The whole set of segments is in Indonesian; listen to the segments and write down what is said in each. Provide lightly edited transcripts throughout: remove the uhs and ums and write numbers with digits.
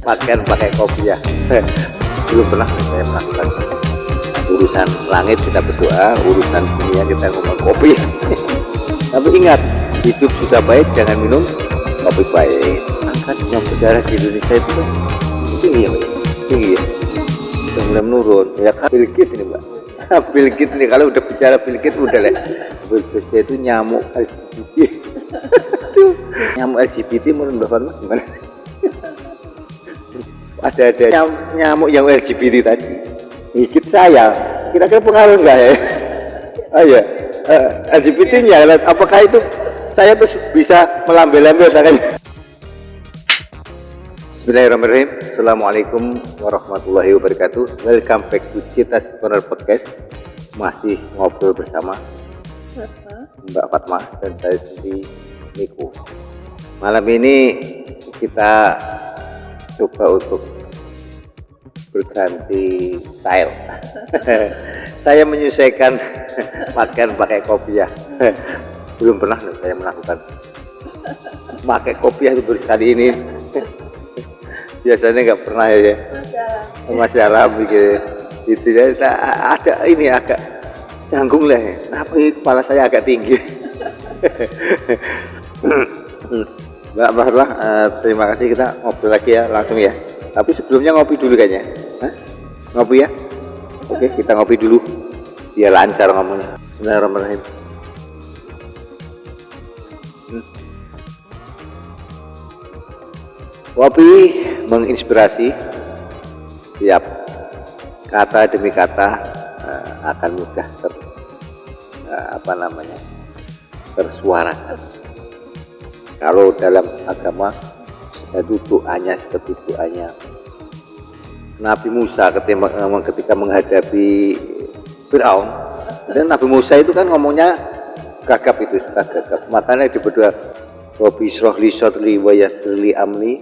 pakaian pakai kopi ya. Belum pernah saya melakukan. Urusan langit kita berdoa, urusan dunia kita ngomong kopi. Tapi ingat, hidup sudah baik, jangan minum kopi pahit. Angka demam berdarah di Indonesia itu kan tinggi ya, Mbak? Tinggi ya. Sudah mulai menurun. Ya kan Bill Gates ini, Mbak. Bill Gates ini kalau udah bicara Bill Gates udah lah. Bill Gates itu nyamuk LGBT. Nyamuk LGBT menurut Mbak Fatma gimana? Ada nyamuk yang LGBT tadi. Ngikit saya, kira-kira pengaruh enggak ya? Oh iya, LGBT-nya, apakah itu saya tuh bisa melambai-lambai katanya? Bismillahirrahmanirrahim. Assalamualaikum warahmatullahi wabarakatuh. Welcome back to Citas Corner Podcast. Masih ngobrol bersama Mbak Fatma dan saya sendiri Niko. Malam ini kita coba untuk berganti style. Saya menyesuaikan pakaian pakai kopiah. Belum pernah saya melakukan pakai kopiah itu kali ini. Biasanya nggak pernah ya. Masih Arab gitu. Itu ya, ada ini agak canggung lah. Kenapa kepala saya agak tinggi? Mbak Bahlah, terima kasih, kita ngobrol lagi ya langsung ya. Tapi sebelumnya ngopi dulu kayaknya. Hah? Ngopi ya? Oke, kita ngopi dulu. Biar lancar ngomongnya. Bismillahirrahmanirrahim. Kopi menginspirasi. Tiap kata demi kata akan mudah tersuarakan. Kalau dalam agama itu doanya seperti doanya Nabi Musa ketika menghadapi Fir'aun. Dan Nabi Musa itu kan ngomongnya gagap itu, gagap. Makanya dia berdoa, Rabbi shrah li sadri wa yassir li amri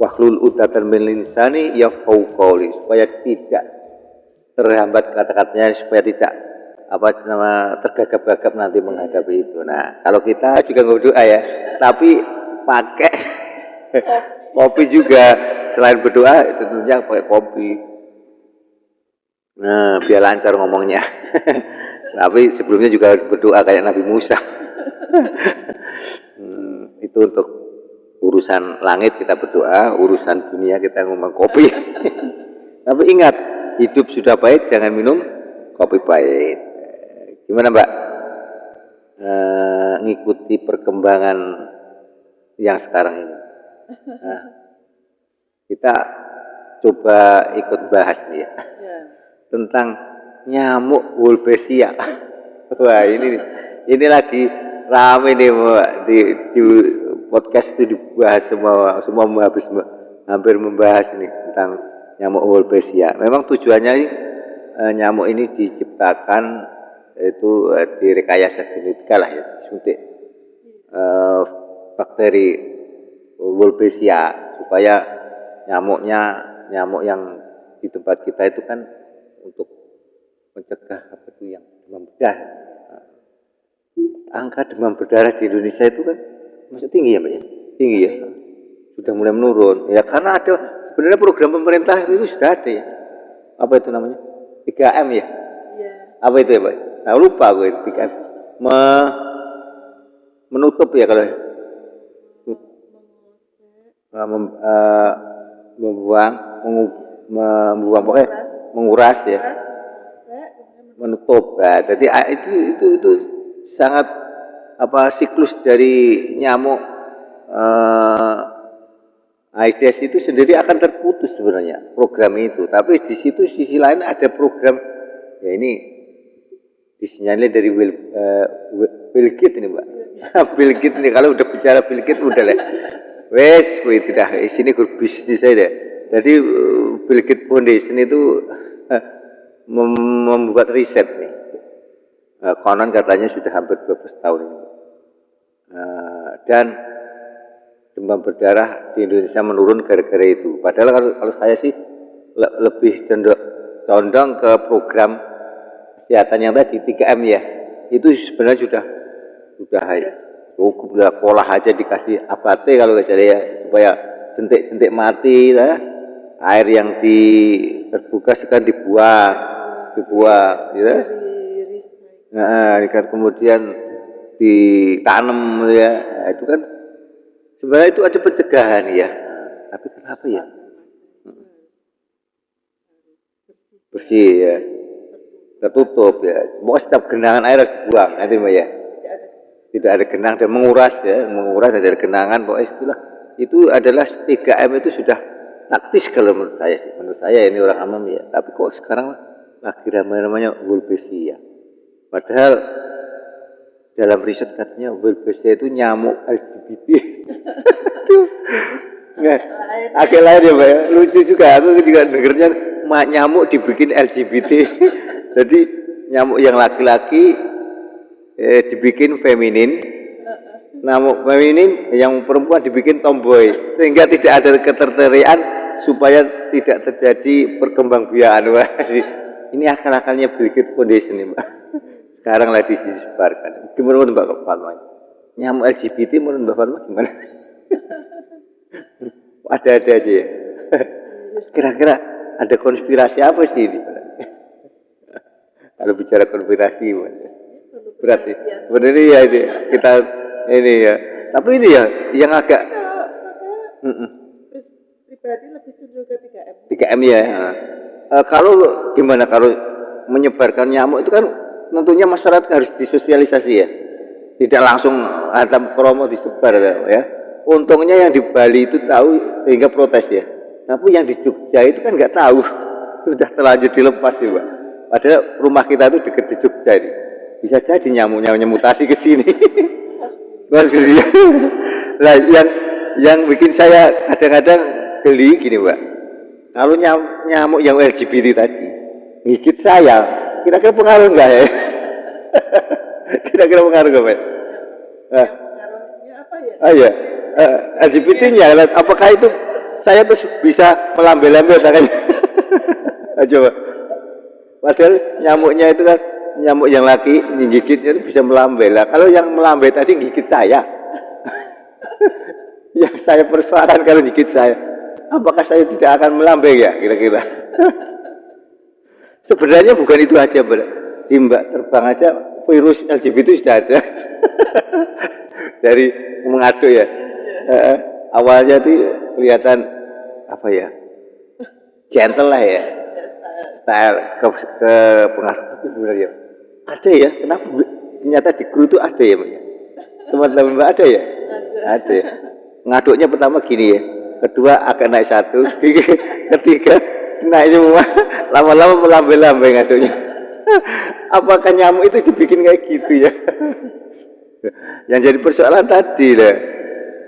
wahlul 'uqdatam min lisani yafqahu qawli, supaya tidak terhambat kata-katanya, supaya tidak tergagap-gagap nanti menghadapi itu. Nah, kalau kita juga nggak berdoa ya, tapi pakai kopi juga. Selain berdoa tentunya pakai kopi. Nah, biar lancar ngomongnya. Tapi sebelumnya juga berdoa kayak Nabi Musa. Itu untuk urusan langit kita berdoa, urusan dunia kita ngomong kopi. Tapi ingat, hidup sudah baik, jangan minum kopi pahit. Gimana Mbak? Ngikuti perkembangan yang sekarang ini. Nah, kita coba ikut bahas nih ya, tentang nyamuk Wolbachia. Wah, ini lagi rame nih di podcast itu dibahas, semua hampir membahas nih tentang nyamuk Wolbachia. Memang tujuannya nyamuk ini diciptakan itu direkayasa genetika lah ya, disuntik bakteri Wolbachia supaya nyamuk yang di tempat kita itu kan untuk mencegah yang demam berdarah. Angka demam berdarah di Indonesia itu kan masih tinggi ya Mbak ya? Tinggi ya? Sudah mulai menurun. Ya karena ada sebenarnya program pemerintah itu sudah ada ya. Apa itu namanya? 3M ya? Iya. Apa itu ya Mbak? Nah, lupa gue 3M. Menutup ya kalau membuang pokoknya menguras ya, menutup. Nah, jadi itu sangat siklus dari nyamuk Aedes itu sendiri akan terputus sebenarnya program itu. Tapi di situ sisi lain ada program ya, ini disinyalir dari Bill Gates ini Mbak. Bill Gates ini kalau udah bicara Bill Gates udah lah. Wes, itu dah. Sini grup bisnis saya. Jadi Bill Gates Foundation itu membuat riset nih. Konon katanya sudah hampir 12 tahun ini. Dan demam berdarah di Indonesia menurun gara-gara itu. Padahal kalau saya sih lebih condong ke program kesehatan yang tadi 3M ya. Itu sebenarnya sudah cukup lah, pola aja dikasih abate kalau nggak jadi ya, supaya jentik-jentik mati lah. air yang terbuka kan dibuang, ya. Nah, kan kemudian ditanam ya, nah, itu kan sebenarnya itu ada pencegahan ya. Tapi kenapa ya? Bersih ya, tertutup ya. Mau setiap genangan air harus dibuang, nanti ya. Tidak ada genang dan menguras ya, menguras dari genangan. Pokoknya itulah, itu adalah 3M itu sudah taktis kalau menurut saya sih. Menurut saya ini orang awam ya. Tapi kok sekarang lagi namanya Wolbachia. Padahal dalam riset katanya Wolbachia itu nyamuk LGBT. Nggak, agak lain ya Pak ya. Lucu juga, aku juga dengernya nyamuk dibikin LGBT. Jadi nyamuk yang laki-laki dibikin feminin, nyamuk feminin yang perempuan dibikin tomboy, sehingga tidak ada ketertarikan supaya tidak terjadi perkembangbiakan. Ini akal-akalnya Bill Gates Foundation ini Mbak. Sekarang lagi disebarkan. Gimana menurut Mbak Fatma? Nyamuk LGBT menurut Mbak Fatma gimana? Ada-ada aja ya. Kira-kira ada konspirasi apa sih ini? Kalau bicara konspirasi, berat ya. Sebenarnya ya ini kita ini ya. Tapi ini ya yang agak pribadi lebih cenderung ke 3M. 3M ya. Kalau gimana kalau menyebarkan nyamuk itu kan tentunya masyarakat harus disosialisasi ya. Tidak langsung hantam kromo disebar ya. Untungnya yang di Bali itu tahu sehingga protes ya. Tapi yang di Jogja itu kan nggak tahu. Sudah terlanjur dilepas ya Pak. Padahal rumah kita itu dekat di Jogja ini. Bisa jadi nyamuknya mutasi ke sini. Nah, yang bikin saya kadang-kadang geli gini Pak. Kalau nyamuk yang LGBT tadi ngigit saya, kira-kira pengaruh enggak ya? Kira-kira pengaruh enggak Pak? Pengaruhnya apa ya? Iya. LGBT-nya, apakah itu saya terus bisa melambai-lambai kan? Coba. Padahal nyamuknya itu kan nyamuk yang laki gigitnya itu bisa melambai lah. Kalau yang melambai tadi gigit saya, yang saya persoalkan kalau gigit saya, apakah saya tidak akan melambai ya kira-kira? Sebenarnya bukan itu aja, Mbak terbang aja virus LGBT sudah ada dari mengadu ya. Awalnya tuh kelihatan apa ya, gentle lah ya, style ke pengaruh tapi benar ya. Ada ya, kenapa ternyata di kru itu ada ya, teman-teman Mbak ada ya? Ada ya. Ngaduknya pertama gini ya, kedua agak naik satu, ketiga naik semua, lama-lama melambai-lambai ngaduknya. Apakah nyamuk itu dibikin kayak gitu ya? Yang jadi persoalan tadi lah,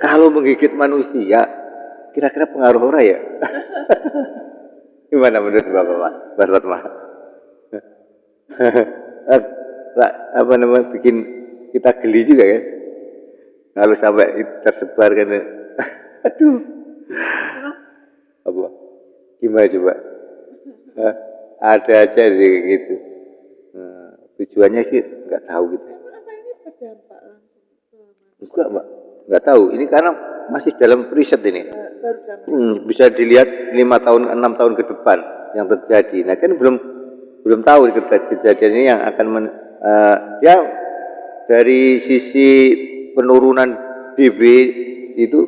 kalau menggigit manusia, kira-kira pengaruh orang ya? Gimana menurut Bapak Fatma? Apa namanya bikin kita geli juga kan? Kalau sampai tersebar kan? Aduh, apa? Gimana coba? Ada aja gitu. Tujuannya sih nggak tahu gitu. Apa ini berdampak langsung? Enggak Mbak, nggak tahu. Ini karena masih dalam riset ini. Bisa dilihat 5 tahun, 6 tahun ke depan yang terjadi. Nah kan belum tahu kejadian ini yang akan ya dari sisi penurunan DB itu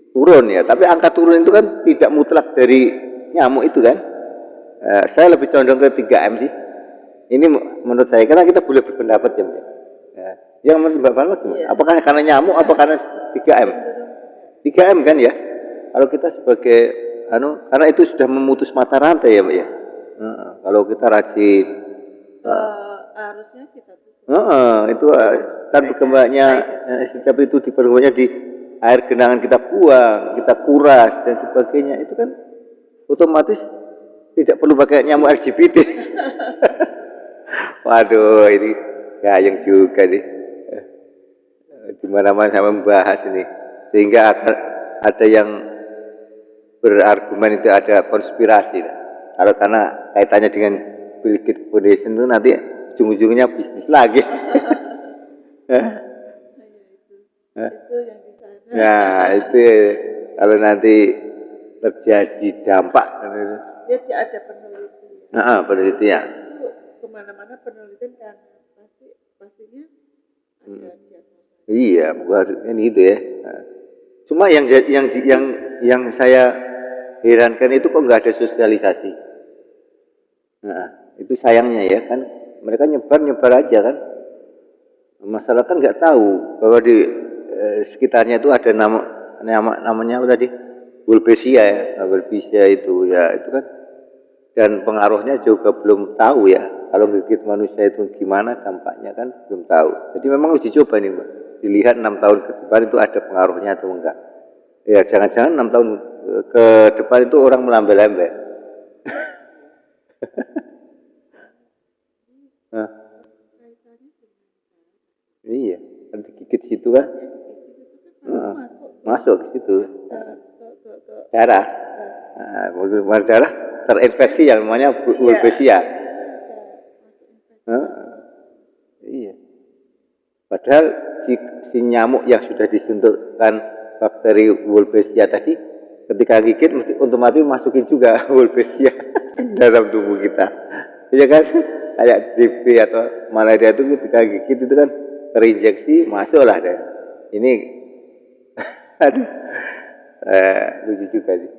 turun ya. Tapi angka turun itu kan tidak mutlak dari nyamuk itu kan. Saya lebih condong ke 3M sih. Ini menurut saya karena kita boleh berpendapat ya. Yang menurut Mbak Fatma gimana? Apakah karena nyamuk atau karena 3M? 3M kan ya. Kalau kita sebagai karena itu sudah memutus mata rantai ya Mbak ya. Kalau kita rajin harusnya kita itu kan berkembangnya tapi itu diperlukannya di air genangan kita buang, kita kuras dan sebagainya. Itu kan otomatis tidak perlu pakai nyamuk LGBT. Waduh, ini gayeng juga nih. Di mana-mana saya membahas ini, sehingga akan ada yang berargumen itu ada konspirasi. Kalau karena kaitannya dengan Bill Gates Foundation itu nanti ujung-ujungnya bisnis lagi. itu yang di sana. Nah itu kalau nanti terjadi dampak kan itu. Dia ada penelitian. Nah, penelitian. Itu kemana-mana penelitian kan pastinya ada diagnosa. Iya, bukan itu ya. Nah, cuma yang saya herankan itu kok nggak ada sosialisasi. Nah, itu sayangnya ya kan, mereka nyebar aja kan. Masyarakat nggak tahu bahwa di sekitarnya itu ada namanya apa tadi, Wolbachia ya. Nah, Wolbachia itu ya itu kan, dan pengaruhnya juga belum tahu ya. Kalau gigit manusia itu gimana dampaknya kan belum tahu. Jadi memang uji coba nih Mbak, dilihat 6 tahun ke depan itu ada pengaruhnya atau enggak. Ya jangan-jangan 6 tahun ke depan itu orang melambai-lambai. Nah, iya, kan digigit situ kan, masuk ke situ, darah, darah terinfeksi yang namanya Wolbachia. Iya. Padahal si nyamuk yang sudah disuntikkan bakteri Wolbachia tadi, ketika gigit mesti otomatis masukin juga Wolbachia dalam tubuh kita. Iya kan? Kayak DP atau malaria itu ketika gigit itu kan terinjeksi masuklah deh. Ini aduh, lucu juga sih.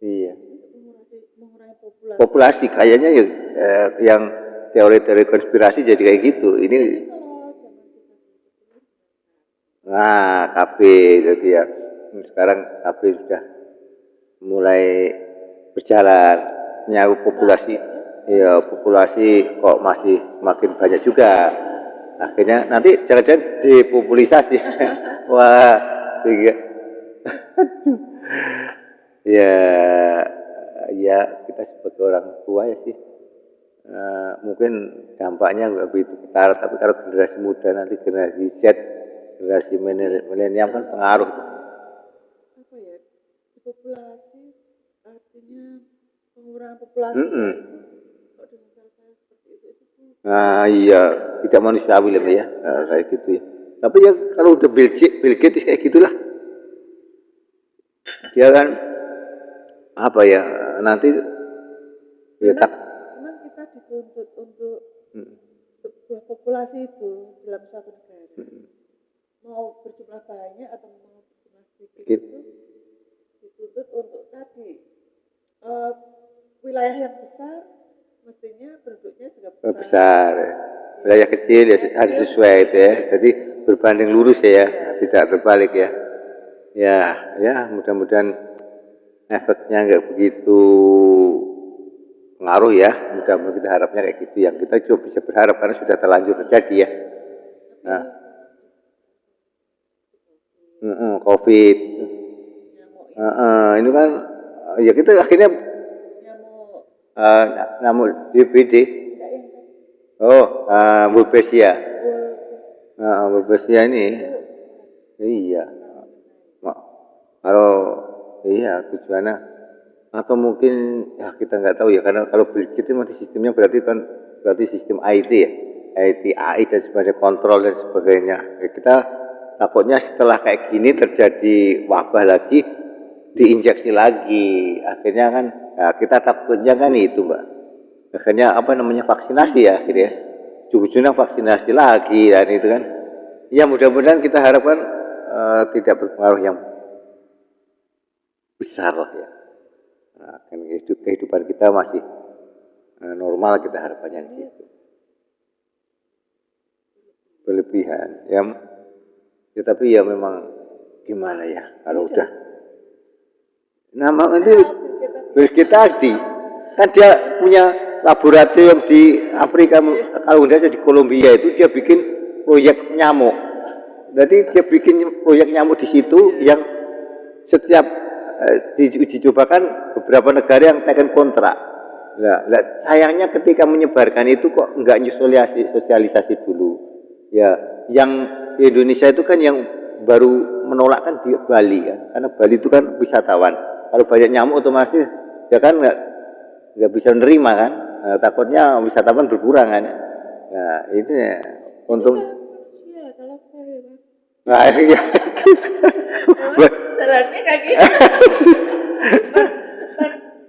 Iya. Populasi kayaknya yang teori-teori konspirasi jadi kayak gitu. Ini KB jadi ya. Sekarang KB sudah mulai berjalan nyawa populasi. Ya populasi kok masih makin banyak juga. Akhirnya nanti jangan-jangan depopulisasi. Wah, sehingga ya kita sebagai orang tua ya sih mungkin dampaknya nggak begitu ketara, tapi kalau generasi muda nanti generasi Z, generasi milenial kan pengaruh. Apa ya, populasi artinya pengurangan populasi itu kok dengan cara seperti itu. Nah iya, tidak manusiawi lah ya, kayak gitu ya. Tapi ya kalau udah Bill Gates kayak gitulah, dia kan apa ya nanti ya memang kita dituntut untuk sebuah populasi itu dalam suatu negara mau berjumlah banyak atau mau berjumlah sedikit itu dituntut untuk tadi wilayah yang besar mestinya penduduknya juga besar ya. Wilayah kecil ya harus sesuai itu ya, jadi berbanding lurus ya, tidak terbalik ya. Ya mudah-mudahan efeknya nggak begitu pengaruh ya, mudah-mudahan kita harapnya kayak gitu ya. Kita juga bisa berharap karena sudah terlanjur terjadi ya. Nah, COVID, ini kan ya kita akhirnya nyamuk DBD. Wolbachia. Wolbachia ini, iya. Kalau iya tujuannya atau mungkin ya kita nggak tahu ya, karena kalau begitu nanti sistemnya berarti sistem IT ya, IT AI dan sebagainya, kontrol dan sebagainya. Ya, kita takutnya setelah kayak gini terjadi wabah lagi, diinjeksi lagi, akhirnya kan ya kita takutnya kan itu Mbak, akhirnya apa namanya vaksinasi ya akhirnya, ujung-ujungnya vaksinasi lagi dan itu kan, ya mudah-mudahan kita harapkan tidak berpengaruh yang besar lah ya. Nah, kehidupan kita masih normal, kita harapannya gitu. Berlebihan ya, tapi ya memang gimana ya kalau udah nama itu berkitadi kan dia punya laboratorium di Afrika, kalau udah di Kolombia itu dia bikin proyek nyamuk. Jadi dia bikin proyek nyamuk di situ yang setiap diuji cobakan beberapa negara yang taken kontrak. Nah, sayangnya ketika menyebarkan itu kok enggak sosialisasi dulu. Ya, yang di Indonesia itu kan yang baru menolak kan di Bali kan, karena Bali itu kan wisatawan. Kalau banyak nyamuk otomatis ya kan nggak bisa menerima kan. Nah, takutnya wisatawan berkurang kan. Nah, itu ya untung. Nah, iya. Emang jalannya kayak gitu.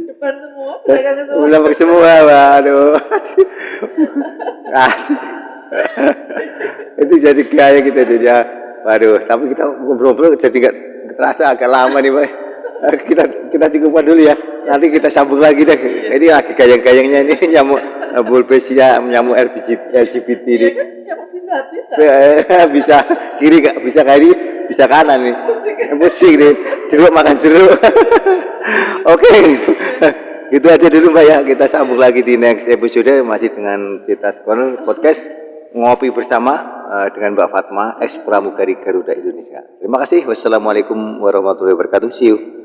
depan semua, belakang semua. Belakang semua, waduh. Asik. Itu jadi gaya kita jadi ya. Waduh, tapi kita ngobrol-ngobrol jadi nggak terasa agak lama nih, Pak. Kita cukupkan dulu ya. Nanti kita sambung lagi deh. Ini lagi gayang-gayangnya ini nyamuk Bulbesia, nyamuk LGBT Iya ini. kan, nyamuk bisa. Bisa kiri nggak bisa kiri, bisa kanan nih. Pusing nih. Jeruk makan jeruk. Oke. Itu aja dulu Mbak ya. Kita sambung lagi di next episode masih dengan Cita Corner Podcast ngopi bersama dengan Mbak Fatma, ex pramugari Garuda Indonesia. Terima kasih. Wassalamualaikum warahmatullahi wabarakatuh. See you.